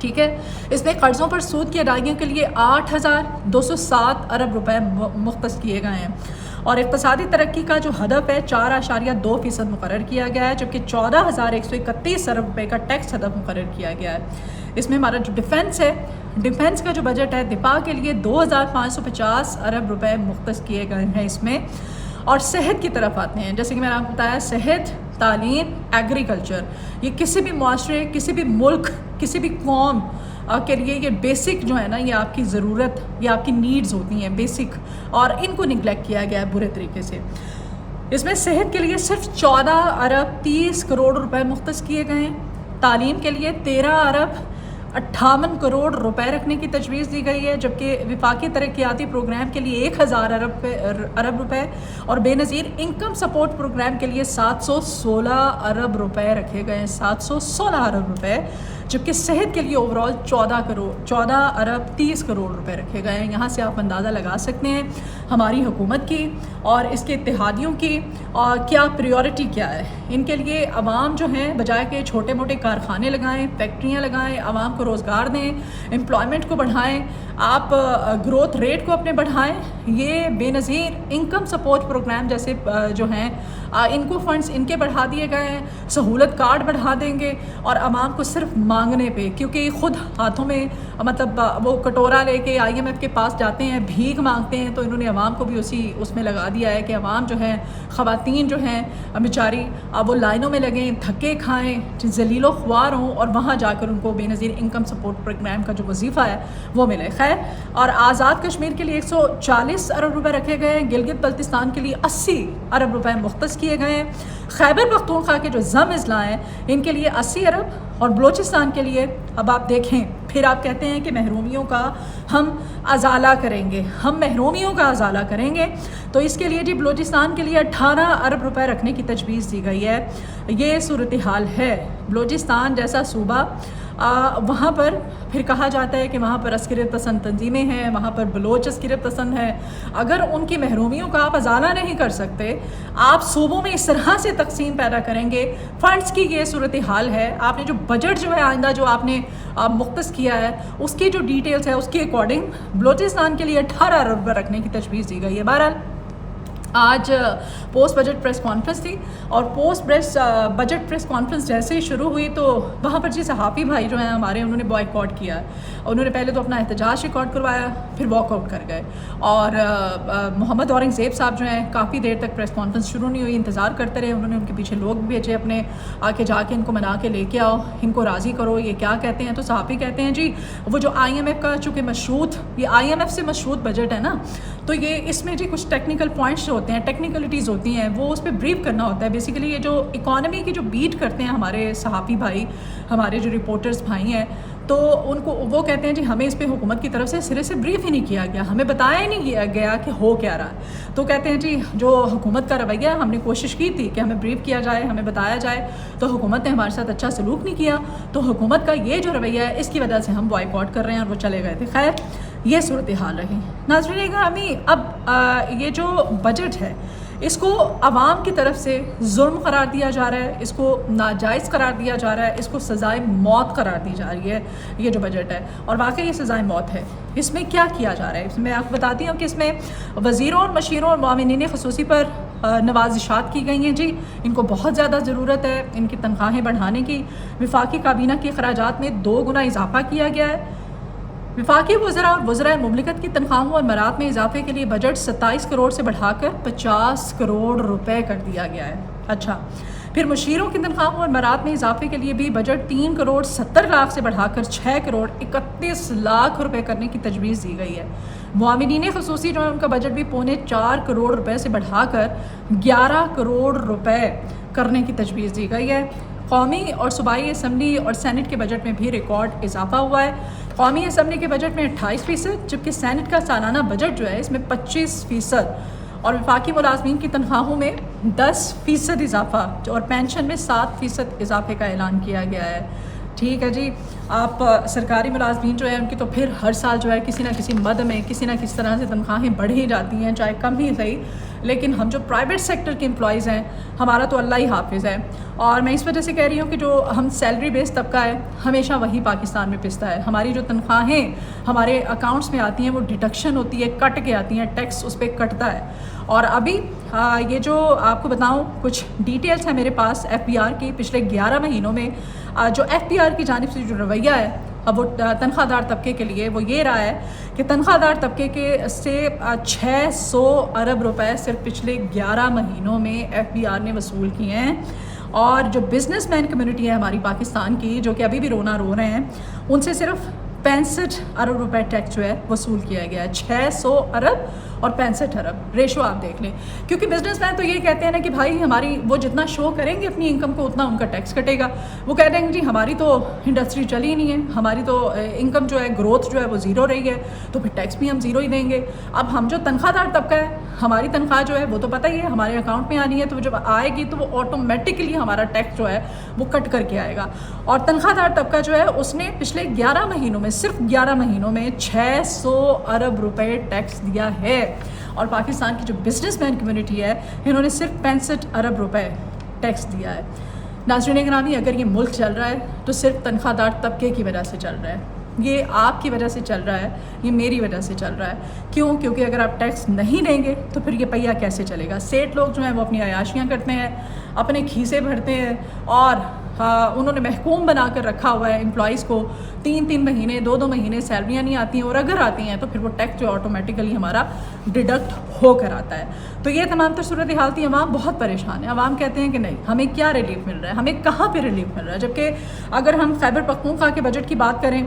ٹھیک ہے. اس نے قرضوں پر سود کی ادائیگیوں کے لیے 8,207 ارب روپے مختص کیے گئے ہیں اور اقتصادی ترقی کا جو ہدف ہے 4.2% مقرر کیا گیا ہے، جبکہ 14,131 ارب روپے کا ٹیکس ہدف مقرر کیا گیا ہے. اس میں ہمارا جو ڈیفنس ہے، ڈیفنس کا جو بجٹ ہے دفاع کے لیے 2,550 ارب روپے مختص کیے گئے ہیں اس میں. اور صحت کی طرف آتے ہیں، جیسے کہ میں نے آپ کو بتایا صحت، تعلیم، ایگریکلچر، یہ کسی بھی معاشرے، کسی بھی ملک، کسی بھی قوم کے لیے یہ بیسک جو ہے نا، یہ آپ کی ضرورت، یہ آپ کی نیڈز ہوتی ہیں بیسک، اور ان کو نگلیکٹ کیا گیا ہے برے طریقے سے. اس میں صحت کے لیے صرف 14,30 کروڑ روپے مختص کیے گئے ہیں. تعلیم کے لیے 13,58 کروڑ روپے رکھنے کی تجویز دی گئی ہے، جبکہ وفاقی ترقیاتی پروگرام کے لیے 1,000 ارب روپے اور بے نظیر انکم سپورٹ پروگرام کے لیے 716 ارب روپے رکھے گئے ہیں. 716 ارب روپے، جبکہ صحت کے لیے اوور آل 14 ارب 30 کروڑ روپے رکھے گئے ہیں. یہاں سے آپ اندازہ لگا سکتے ہیں ہماری حکومت کی اور اس کے اتحادیوں کی اور کیا پریورٹی کیا ہے. ان کے لیے عوام جو ہیں بجائے کہ چھوٹے موٹے کارخانے لگائیں، فیکٹریاں لگائیں، عوام کو روزگار دیں، امپلائمنٹ کو بڑھائیں، آپ گروتھ ریٹ کو اپنے بڑھائیں. یہ بے نظیر انکم سپورٹ پروگرام جیسے جو ہیں ان کو فنڈز ان کے بڑھا دیے گئے ہیں. سہولت کارڈ بڑھا دیں گے اور عوام کو صرف مانگنے پہ، کیونکہ خود ہاتھوں میں مطلب وہ کٹورا لے کے IMF کے پاس جاتے ہیں، بھیک مانگتے ہیں، تو انہوں نے عوام کو بھی اس میں لگا دیا ہے کہ عوام جو ہیں، خواتین جو ہیں بیچاری، اب وہ لائنوں میں لگیں، دھکے کھائیں، ذلیل و خوار ہوں اور وہاں جا کر ان کو بے نظیر انکم سپورٹ پروگرام کا جو وظیفہ ہے وہ ملے. خیر، اور آزاد کشمیر کے لیے 140 ارب روپے رکھے گئے ہیں. گلگت بلتستان کے لیے 80 ارب روپے مختص کیے گئے ہیں. خیبر پختونخوا کے جو ضم اضلاع ہیں ان کے لیے 80 ارب اور بلوچستان کے لیے، اب آپ دیکھیں پھر آپ کہتے ہیں کہ محرومیوں کا ہم ازالہ کریں گے، ہم محرومیوں کا ازالہ کریں گے، تو اس کے لیے جی بلوچستان کے لیے 18 ارب روپے رکھنے کی تجویز دی گئی ہے. یہ صورتحال ہے. بلوچستان جیسا صوبہ، وہاں پر پھر کہا جاتا ہے کہ وہاں پر عسکریت پسند تنظیمیں ہیں، وہاں پر بلوچ عسکریت پسند ہیں. اگر ان کی محرومیوں کا آپ ازالہ نہیں کر سکتے، آپ صوبوں میں اس طرح سے تقسیم پیدا کریں گے. فنڈز کی یہ صورتحال ہے. آپ نے جو بجٹ جو ہے آئندہ جو آپ نے مختص کیا ہے اس کی جو ڈیٹیلز ہے اس کے اکارڈنگ بلوچستان کے لیے 18 ارب روپے رکھنے کی تجویز دی گئی ہے. بہرحال آج پوسٹ بجٹ پریس کانفرنس تھی اور پوسٹ بجٹ پریس کانفرنس جیسے ہی شروع ہوئی تو وہاں پر جی صحافی بھائی جو ہیں ہمارے، انہوں نے بوائیکاٹ کیا. انہوں نے پہلے تو اپنا احتجاج ریکارڈ کروایا، پھر واک آؤٹ کر گئے. اور محمد اورنگزیب صاحب جو ہیں کافی دیر تک پریس کانفرنس شروع نہیں ہوئی، انتظار کرتے رہے. انہوں نے ان کے پیچھے لوگ بھیجے اپنے، آ کے جا کے ان کو منا کے لے کے آؤ، ان کو راضی کرو. یہ کیا کہتے ہیں؟ تو صحافی کہتے ہیں جی وہ جو IMF کا چونکہ مشروط، یہ IMF سے مشروط بجٹ ہے نا، تو یہ اس میں جی کچھ ٹیکنیکل پوائنٹس ہوتے ہیں، ٹیکنیکلٹیز ہوتی ہیں، وہ اس پہ بریف کرنا ہوتا ہے. بیسیکلی یہ جو اکانومی کی جو بیٹ کرتے ہیں ہمارے صحافی بھائی، ہمارے جو رپورٹرز بھائی ہیں، تو ان کو وہ کہتے ہیں جی ہمیں اس پہ حکومت کی طرف سے سرے سے بریف ہی نہیں کیا گیا، ہمیں بتایا ہی نہیں گیا کہ ہو کیا رہا ہے. تو کہتے ہیں جی جو حکومت کا رویہ، ہم نے کوشش کی تھی کہ ہمیں بریف کیا جائے، ہمیں بتایا جائے، تو حکومت نے ہمارے ساتھ اچھا سلوک نہیں کیا، تو حکومت کا یہ جو رویہ ہے اس کی وجہ سے ہم بوائیکاٹ کر رہے ہیں، اور وہ چلے گئے تھے. خیر، یہ صورتحال رہی. ناظرین گرامی، اب یہ جو بجٹ ہے اس کو عوام کی طرف سے ظلم قرار دیا جا رہا ہے، اس کو ناجائز قرار دیا جا رہا ہے، اس کو سزائے موت قرار دی جا رہی ہے یہ جو بجٹ ہے. اور واقعی یہ سزائے موت ہے. اس میں کیا کیا جا رہا ہے؟ اس میں آپ کو بتاتی ہوں کہ اس میں وزیروں اور مشیروں اور معاونین خصوصی پر نوازشات کی گئی ہیں. جی ان کو بہت زیادہ ضرورت ہے ان کی تنخواہیں بڑھانے کی. وفاقی کابینہ کے اخراجات میں 2 گنا اضافہ کیا گیا ہے. وفاقی وزراء اور وزرائے مملکت کی تنخواہوں اور مرات میں اضافے کے لیے بجٹ 27 کروڑ سے بڑھا کر 50 کروڑ روپے کر دیا گیا ہے. اچھا، پھر مشیروں کی تنخواہوں اور مرات میں اضافے کے لیے بھی بجٹ 3 کروڑ 70 لاکھ سے بڑھا کر 6 کروڑ 31 لاکھ روپے کرنے کی تجویز دی گئی ہے. معاونین خصوصی جو ہے ان کا بجٹ بھی 4.25 کروڑ روپے سے بڑھا کر 11 کروڑ روپے کرنے کی تجویز دی گئی ہے. قومی اور صوبائی اسمبلی اور سینٹ کے بجٹ میں بھی ریکارڈ اضافہ ہوا ہے. قومی اسمبلی کے بجٹ میں 28%، جبکہ سینٹ کا سالانہ بجٹ جو ہے اس میں 25%، اور وفاقی ملازمین کی تنخواہوں میں 10% اضافہ اور پینشن میں 7% اضافے کا اعلان کیا گیا ہے. ٹھیک ہے جی، آپ سرکاری ملازمین جو ہے ان کی تو پھر ہر سال جو ہے کسی نہ کسی مد میں کسی نہ کسی طرح سے تنخواہیں بڑھ ہی جاتی ہیں، چاہے کم ہی صحیح. لیکن ہم جو پرائیویٹ سیکٹر کے امپلائیز ہیں ہمارا تو اللہ ہی حافظ ہے. اور میں اس وجہ سے کہہ رہی ہوں کہ جو ہم سیلری بیس طبقہ ہے ہمیشہ وہی پاکستان میں پستا ہے. ہماری جو تنخواہیں ہمارے اکاؤنٹس میں آتی ہیں وہ ڈیڈکشن ہوتی ہے, کٹ کے آتی ہیں, ٹیکس اس پہ کٹتا ہے. اور ابھی یہ جو آپ کو بتاؤں کچھ ڈیٹیلز ہیں میرے پاس ایف پی آر کی. پچھلے 11 مہینوں میں جو ایف پی آر کی جانب سے جو رویہ ہے اب وہ تنخواہ دار طبقے کے لیے وہ یہ رہا ہے کہ تنخواہ دار طبقے کے سے 600 ارب روپے صرف پچھلے 11 مہینوں میں ایف پی آر نے وصول کیے ہیں. اور جو بزنس مین کمیونٹی ہے ہماری پاکستان کی جو کہ ابھی بھی رونا رو رہے ہیں ان سے صرف 65 ارب روپے ٹیکس جو ہے وصول کیا گیا ہے. 600 ارب اور 65 ارب ریشو آپ دیکھ لیں. کیونکہ بزنس مین تو یہ کہتے ہیں نا کہ بھائی ہماری وہ جتنا شو کریں گے اپنی انکم کو اتنا ان کا ٹیکس کٹے گا. وہ کہتے ہیں کہ جی ہماری تو انڈسٹری چلی نہیں ہے, ہماری تو انکم جو ہے گروتھ جو ہے وہ زیرو رہی ہے, تو پھر ٹیکس بھی ہم زیرو ہی دیں گے. اب ہم جو تنخواہ دار طبقہ ہے ہماری تنخواہ جو ہے وہ تو پتہ ہی ہے ہمارے اکاؤنٹ میں آنی ہے, تو جب آئے گی تو وہ آٹومیٹکلی ہمارا ٹیکس جو ہے وہ کٹ کر کے آئے گا. اور تنخواہ دار طبقہ جو ہے اس نے پچھلے 11 مہینوں میں صرف 11 مہینوں میں 600 ارب روپے ٹیکس دیا ہے. اور پاکستان کی جو بزنس مین کمیونٹی ہے انہوں نے صرف 65 ارب روپے ٹیکس دیا ہے. ناظرین گرامی, اگر یہ ملک چل رہا ہے تو صرف تنخواہ دار طبقے کی وجہ سے چل رہا ہے. یہ آپ کی وجہ سے چل رہا ہے, یہ میری وجہ سے چل رہا ہے. کیوں؟ کیونکہ اگر آپ ٹیکس نہیں دیں گے تو پھر یہ پہیہ کیسے چلے گا. سیٹ لوگ جو ہیں وہ اپنی عیاشیاں کرتے ہیں, اپنے کھیسے بھرتے ہیں, اور انہوں نے محکوم بنا کر رکھا ہوا ہے امپلائیز کو. 3 مہینے 2 مہینے سیلریاں نہیں آتی ہیں, اور اگر آتی ہیں تو پھر وہ ٹیکس جو آٹومیٹکلی ہمارا ڈیڈکٹ ہو کر آتا ہے. تو یہ تمام تر صورتحال تھی. عوام بہت پریشان ہے. عوام کہتے ہیں کہ نہیں ہمیں کیا ریلیف مل رہا ہے, ہمیں کہاں پہ ریلیف مل رہا ہے. جبکہ اگر ہم خیبر پختونخوا کے بجٹ کی بات کریں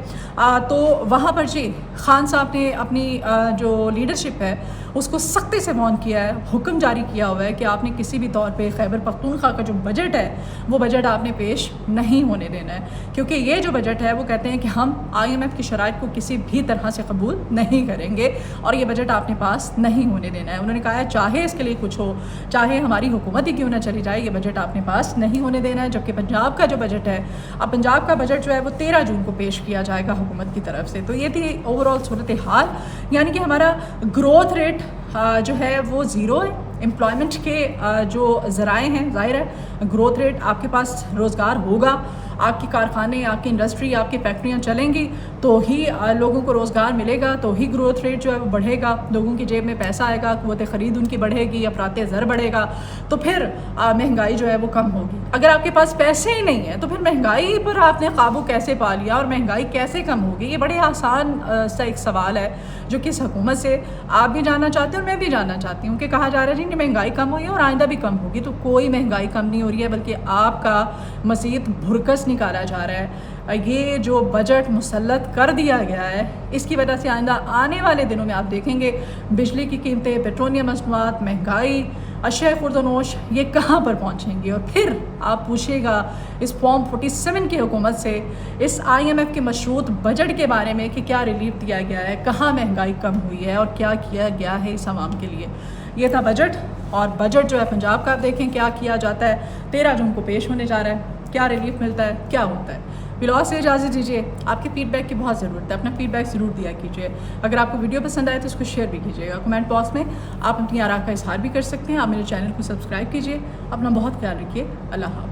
تو وہاں پر جی خان صاحب نے اپنی جو لیڈرشپ ہے اس کو سختی سے وارن کیا ہے, حکم جاری کیا ہوا ہے کہ آپ نے کسی بھی طور پہ خیبر پختونخوا کا جو بجٹ ہے وہ بجٹ آپ نے پیش نہیں ہونے دینا ہے. کیونکہ یہ جو بجٹ ہے وہ کہتے ہیں کہ ہم آئی ایم ایف کی شرائط کو کسی بھی طرح سے قبول نہیں کریں گے, اور یہ بجٹ آپ نے پاس نہیں ہونے دینا ہے. انہوں نے کہا ہے چاہے اس کے لیے کچھ ہو, چاہے ہماری حکومت ہی کیوں نہ چلی جائے, یہ بجٹ آپ نے پاس نہیں ہونے دینا ہے. جبکہ پنجاب کا جو بجٹ ہے, اب پنجاب کا بجٹ جو ہے وہ 13 جون کو پیش کیا جائے گا حکومت کی طرف سے. تو یہ تھی اوور آل صورتحال. یعنی کہ ہمارا گروتھ ریٹ جو ہے وہ زیرو ہے. امپلائمنٹ کے جو ذرائع ہیں, ظاہر ہے گروتھ ریٹ, آپ کے پاس روزگار ہوگا, آپ کی کارخانے, آپ کی انڈسٹری, آپ کی فیکٹریاں چلیں گی تو ہی لوگوں کو روزگار ملے گا, تو ہی گروتھ ریٹ جو ہے وہ بڑھے گا, لوگوں کی جیب میں پیسہ آئے گا, قوت خرید ان کی بڑھے گی, افراط زر بڑھے گا, تو پھر مہنگائی جو ہے وہ کم ہوگی. اگر آپ کے پاس پیسے ہی نہیں ہیں تو پھر مہنگائی پر آپ نے قابو کیسے پا لیا اور مہنگائی کیسے کم ہوگی؟ یہ بڑے آسان سا ایک سوال ہے جو کس حکومت سے آپ بھی جاننا چاہتے ہیں اور میں بھی جاننا چاہتی ہوں. کہ کہا جا رہا ہے جی مہنگائی کم ہوئی ہے اور آئندہ بھی کم ہوگی, تو کوئی مہنگائی کم نہیں ہو رہی ہے, بلکہ آپ کا مزید بھرکس نکالا جا رہا ہے. یہ جو بجٹ مسلط کر دیا گیا ہے اس کی وجہ سے آئندہ آنے والے دنوں میں آپ دیکھیں گے بجلی کی قیمتیں, پیٹرولیم مصنوعات, مہنگائی, اشیاء خورد و نوش یہ کہاں پر پہنچیں گے. اور پھر آپ پوچھیے گا اس فارم 47 کی حکومت سے, اس آئی ایم ایف کے مشروط بجٹ کے بارے میں کہ کیا ریلیف دیا گیا ہے, کہاں مہنگائی کم ہوئی ہے اور کیا کیا گیا ہے اس عوام کے لیے. یہ تھا بجٹ. اور بجٹ جو ہے پنجاب کا آپ دیکھیں کیا کیا جاتا ہے. 13 جون کو پیش ہونے جا رہا ہے, کیا ریلیف ملتا ہے, کیا ہوتا ہے. ولاگ سے اجازت دیجیے, آپ کے فیڈ بیک کی بہت ضرورت ہے, اپنا فیڈ بیک ضرور دیا کیجیے. اگر آپ کو ویڈیو پسند آئے تو اس کو شیئر بھی کیجیے گا. کمنٹ باکس میں آپ اپنی آراء کا اظہار بھی کر سکتے ہیں. آپ میرے چینل کو سبسکرائب کیجیے. اپنا بہت خیال رکھیے. اللہ حافظ.